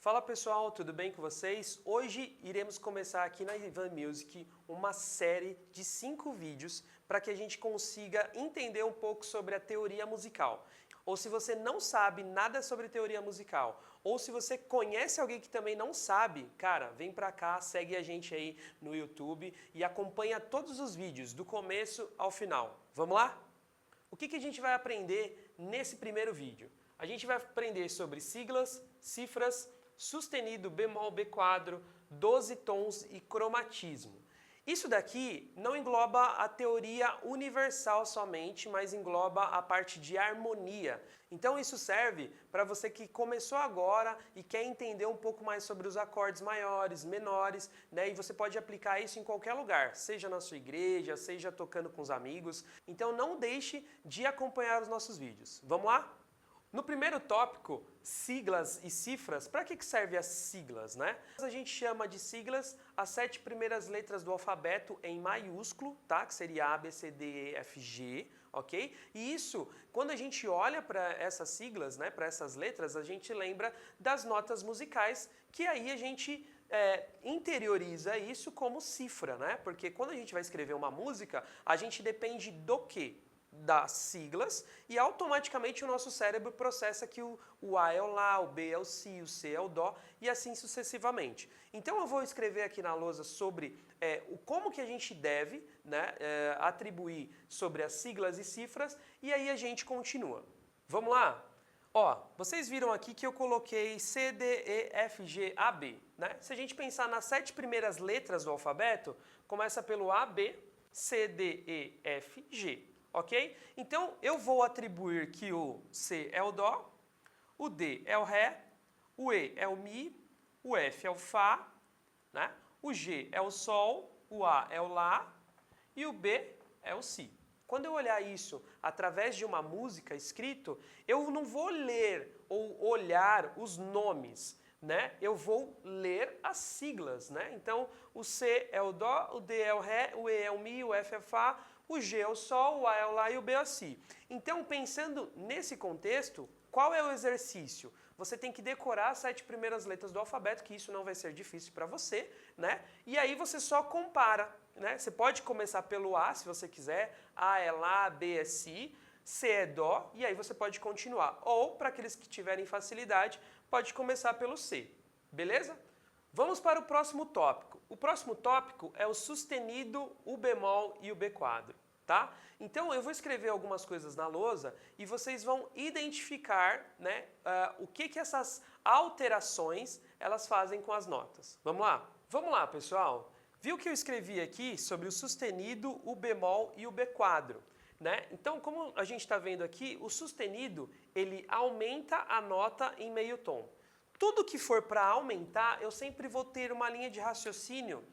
Fala pessoal, tudo bem com vocês? Hoje iremos começar aqui na Ivan Music uma série de 5 vídeos para que a gente consiga entender um pouco sobre a teoria musical. Ou se você não sabe nada sobre teoria musical, ou se você conhece alguém que também não sabe, cara, vem pra cá, segue a gente aí no YouTube e acompanha todos os vídeos, do começo ao final. Vamos lá? O que a gente vai aprender nesse primeiro vídeo? A gente vai aprender sobre siglas, cifras, sustenido, bemol, B quadro, 12 tons e cromatismo. Isso daqui não engloba a teoria universal somente, mas engloba a parte de harmonia. Então isso serve para você que começou agora e quer entender um pouco mais sobre os acordes maiores, menores, né? E você pode aplicar isso em qualquer lugar, seja na sua igreja, seja tocando com os amigos. Então não deixe de acompanhar os nossos vídeos. Vamos lá? No primeiro tópico, siglas e cifras, para que servem as siglas, né? A gente chama de siglas as 7 primeiras letras do alfabeto em maiúsculo, tá? Que seria A, B, C, D, E, F, G, ok? E isso, quando a gente olha para essas siglas, né, para essas letras, a gente lembra das notas musicais, que aí a gente interioriza isso como cifra, né? Porque quando a gente vai escrever uma música, a gente depende do quê? Das siglas e automaticamente o nosso cérebro processa que o A é o Lá, o B é o Si, o C é o Dó e assim sucessivamente. Então eu vou escrever aqui na lousa sobre como que a gente deve, né, atribuir sobre as siglas e cifras e aí a gente continua. Vamos lá? Ó, vocês viram aqui que eu coloquei C, D, E, F, G, A, B, né? Se a gente pensar nas 7 primeiras letras do alfabeto, começa pelo A, B, C, D, E, F, G. Ok? Então, eu vou atribuir que o C é o Dó, o D é o Ré, o E é o Mi, o F é o Fá, né? O G é o Sol, o A é o Lá e o B é o Si. Quando eu olhar isso através de uma música escrito, eu não vou ler ou olhar os nomes, né? Eu vou ler as siglas, né? Então, o C é o Dó, o D é o Ré, o E é o Mi, o F é o Fá, o G é o Sol, o A é o Lá e o B é o Si. Então, pensando nesse contexto, qual é o exercício? Você tem que decorar as 7 primeiras letras do alfabeto, que isso não vai ser difícil para você, né? E aí você só compara, né? Você pode começar pelo A, se você quiser. A é Lá, B é Si, C é Dó, e aí você pode continuar. Ou, para aqueles que tiverem facilidade, pode começar pelo C. Beleza? Vamos para o próximo tópico. O próximo tópico é o sustenido, o bemol e o B quadro, tá? Então eu vou escrever algumas coisas na lousa e vocês vão identificar, né, o que essas alterações elas fazem com as notas. Vamos lá? Vamos lá, pessoal. Viu que eu escrevi aqui sobre o sustenido, o bemol e o B quadro, né? Então, como a gente está vendo aqui, o sustenido ele aumenta a nota em meio tom. Tudo que for para aumentar, eu sempre vou ter uma linha de raciocínio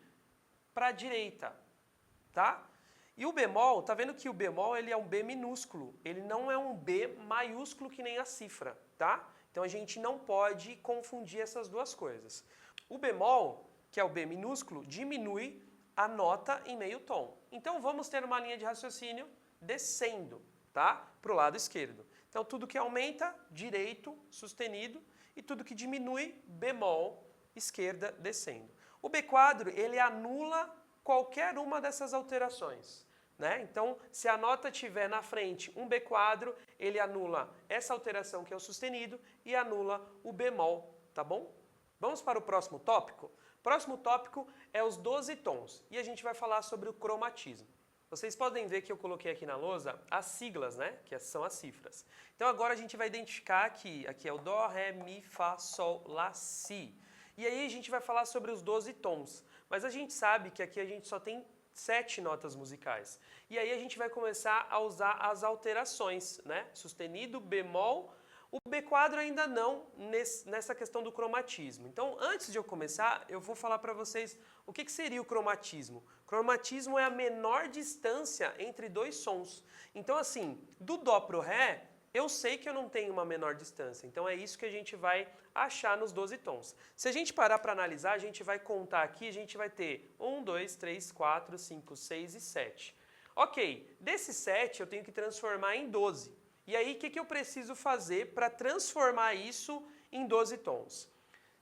para a direita, tá? E o bemol, tá vendo que o bemol ele é um B minúsculo, ele não é um B maiúsculo que nem a cifra, tá? Então a gente não pode confundir essas duas coisas. O bemol, que é o B minúsculo, diminui a nota em meio tom. Então vamos ter uma linha de raciocínio descendo, tá? Para o lado esquerdo. Então tudo que aumenta, direito, sustenido, e tudo que diminui, bemol, esquerda, descendo. O B quadro, ele anula qualquer uma dessas alterações, né? Então, se a nota tiver na frente um B quadro, ele anula essa alteração que é o sustenido e anula o bemol, tá bom? Vamos para o próximo tópico? Próximo tópico é os 12 tons e a gente vai falar sobre o cromatismo. Vocês podem ver que eu coloquei aqui na lousa as siglas, né? Que são as cifras. Então agora a gente vai identificar que aqui é o Dó, Ré, Mi, Fá, Sol, Lá, Si. E aí a gente vai falar sobre os 12 tons. Mas a gente sabe que aqui a gente só tem 7 notas musicais. E aí a gente vai começar a usar as alterações, né? Sustenido, bemol. O B quadro ainda não nessa questão do cromatismo. Então, antes de eu começar, eu vou falar para vocês o que seria o cromatismo. Cromatismo é a menor distância entre dois sons. Então, assim, do Dó pro Ré, eu sei que eu não tenho uma menor distância. Então, é isso que a gente vai achar nos 12 tons. Se a gente parar para analisar, a gente vai contar aqui, a gente vai ter 1, 2, 3, 4, 5, 6 e 7. Ok, desses 7 eu tenho que transformar em 12. E aí, o que eu preciso fazer para transformar isso em 12 tons?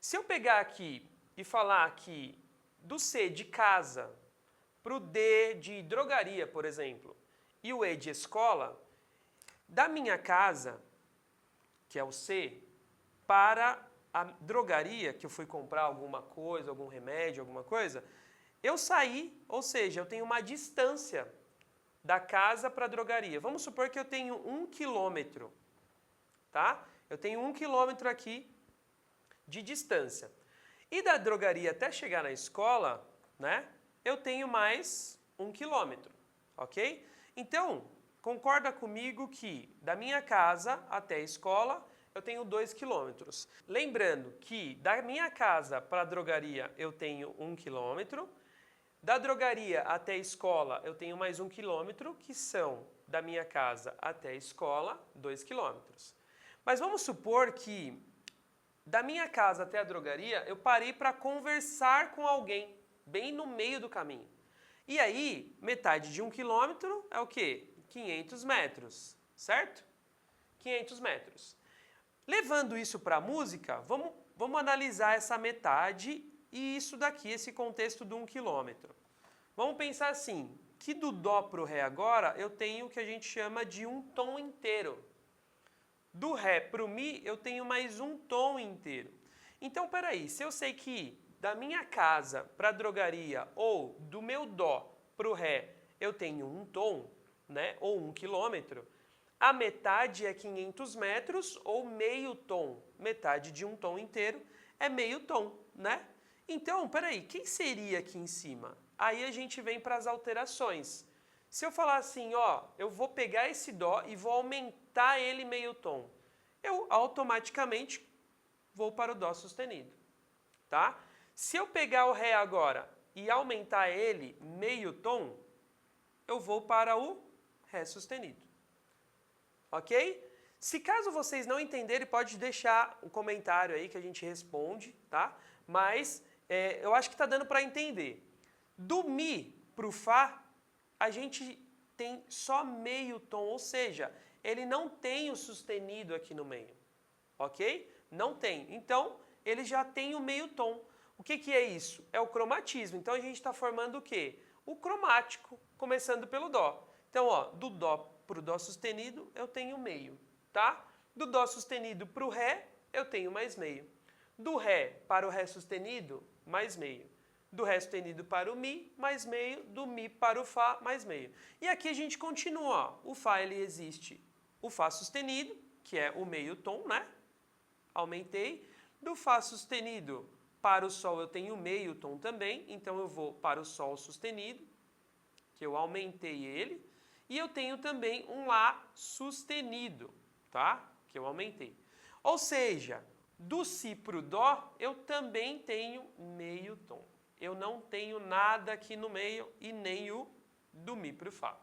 Se eu pegar aqui e falar aqui do C de casa para o D de drogaria, por exemplo, e o E de escola, da minha casa, que é o C, para a drogaria, que eu fui comprar alguma coisa, algum remédio, alguma coisa, eu saí, ou seja, eu tenho uma distância da casa para a drogaria. Vamos supor que eu tenho 1 quilômetro, tá? Eu tenho 1 quilômetro aqui de distância. E da drogaria até chegar na escola, né, eu tenho mais 1 quilômetro, ok? Então, concorda comigo que da minha casa até a escola eu tenho 2 quilômetros. Lembrando que da minha casa para a drogaria eu tenho 1 quilômetro, da drogaria até a escola eu tenho mais 1 quilômetro, que são da minha casa até a escola 2 quilômetros. Mas vamos supor que da minha casa até a drogaria eu parei para conversar com alguém, bem no meio do caminho. E aí, metade de 1 quilômetro é o quê? 500 metros, certo? 500 metros. Levando isso para a música, vamos analisar essa metade e isso daqui, esse contexto do 1 quilômetro. Vamos pensar assim, que do Dó para o Ré agora eu tenho o que a gente chama de um tom inteiro. Do Ré para o Mi eu tenho mais um tom inteiro. Então, peraí, se eu sei que da minha casa para a drogaria ou do meu Dó para o Ré eu tenho um tom, né, ou 1 quilômetro, a metade é 500 metros ou meio tom. Metade de um tom inteiro é meio tom, né? Então, peraí, quem seria aqui em cima? Aí a gente vem para as alterações. Se eu falar assim, ó, eu vou pegar esse Dó e vou aumentar ele meio tom, eu automaticamente vou para o Dó sustenido, tá? Se eu pegar o Ré agora e aumentar ele meio tom, eu vou para o Ré sustenido. Ok? Se caso vocês não entenderem, pode deixar um comentário aí que a gente responde, tá? Mas eu acho que está dando para entender. Do Mi para o Fá, a gente tem só meio tom, ou seja, ele não tem o sustenido aqui no meio, ok? Não tem. Então, ele já tem o meio tom. O que é isso? É o cromatismo. Então, a gente está formando o quê? O cromático, começando pelo Dó. Então, ó, do Dó para o Dó sustenido, eu tenho meio, tá? Do Dó sustenido para o Ré, eu tenho mais meio. Do Ré para o Ré sustenido, mais meio. Do Ré sustenido para o Mi, mais meio. Do Mi para o Fá, mais meio. E aqui a gente continua, ó. O Fá, ele existe o Fá sustenido, que é o meio tom, né? Aumentei. Do Fá sustenido para o Sol, eu tenho meio tom também, então eu vou para o Sol sustenido, que eu aumentei ele. E eu tenho também um Lá sustenido, tá? Que eu aumentei. Ou seja, do Si para o Dó, eu também tenho meio tom. Eu não tenho nada aqui no meio e nem o do Mi para o Fá.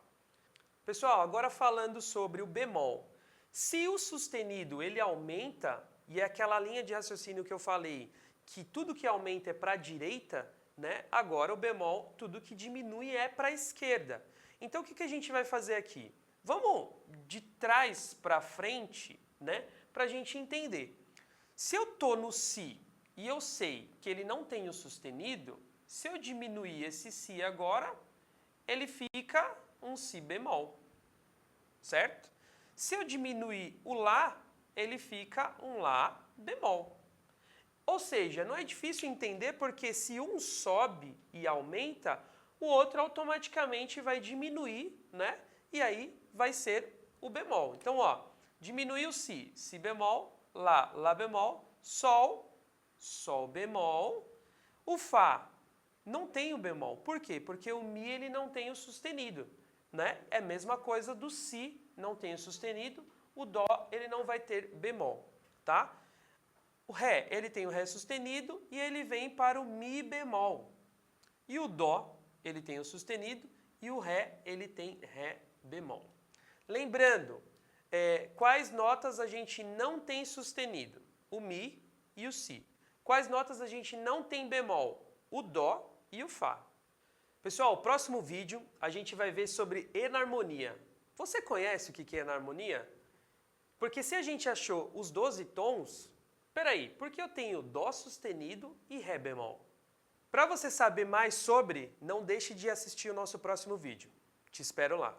Pessoal, agora falando sobre o bemol. Se o sustenido ele aumenta, e é aquela linha de raciocínio que eu falei, que tudo que aumenta é para a direita, né? Agora o bemol, tudo que diminui é para a esquerda. Então, o que a gente vai fazer aqui? Vamos de trás para frente, né, para a gente entender. Se eu estou no Si e eu sei que ele não tem o sustenido, se eu diminuir esse Si agora, ele fica um Si bemol, certo? Se eu diminuir o Lá, ele fica um Lá bemol. Ou seja, não é difícil entender porque se um sobe e aumenta, o outro automaticamente vai diminuir, né? E aí vai ser o bemol. Então, ó, diminuiu o Si, Si bemol, Lá, Lá bemol, Sol, Sol bemol. O Fá não tem o bemol. Por quê? Porque o Mi ele não tem o sustenido, né? É a mesma coisa do Si, não tem o sustenido, o Dó ele não vai ter bemol, tá? O Ré, ele tem o Ré sustenido e ele vem para o Mi bemol. E o Dó, ele tem o sustenido e o Ré, ele tem Ré bemol. Lembrando, quais notas a gente não tem sustenido? O Mi e o Si. Quais notas a gente não tem bemol? O Dó e o Fá. Pessoal, o próximo vídeo a gente vai ver sobre enarmonia. Você conhece o que é enarmonia? Porque se a gente achou os 12 tons, Peraí, por que eu tenho Dó sustenido e Ré bemol? Para você saber mais sobre, não deixe de assistir o nosso próximo vídeo. Te espero lá.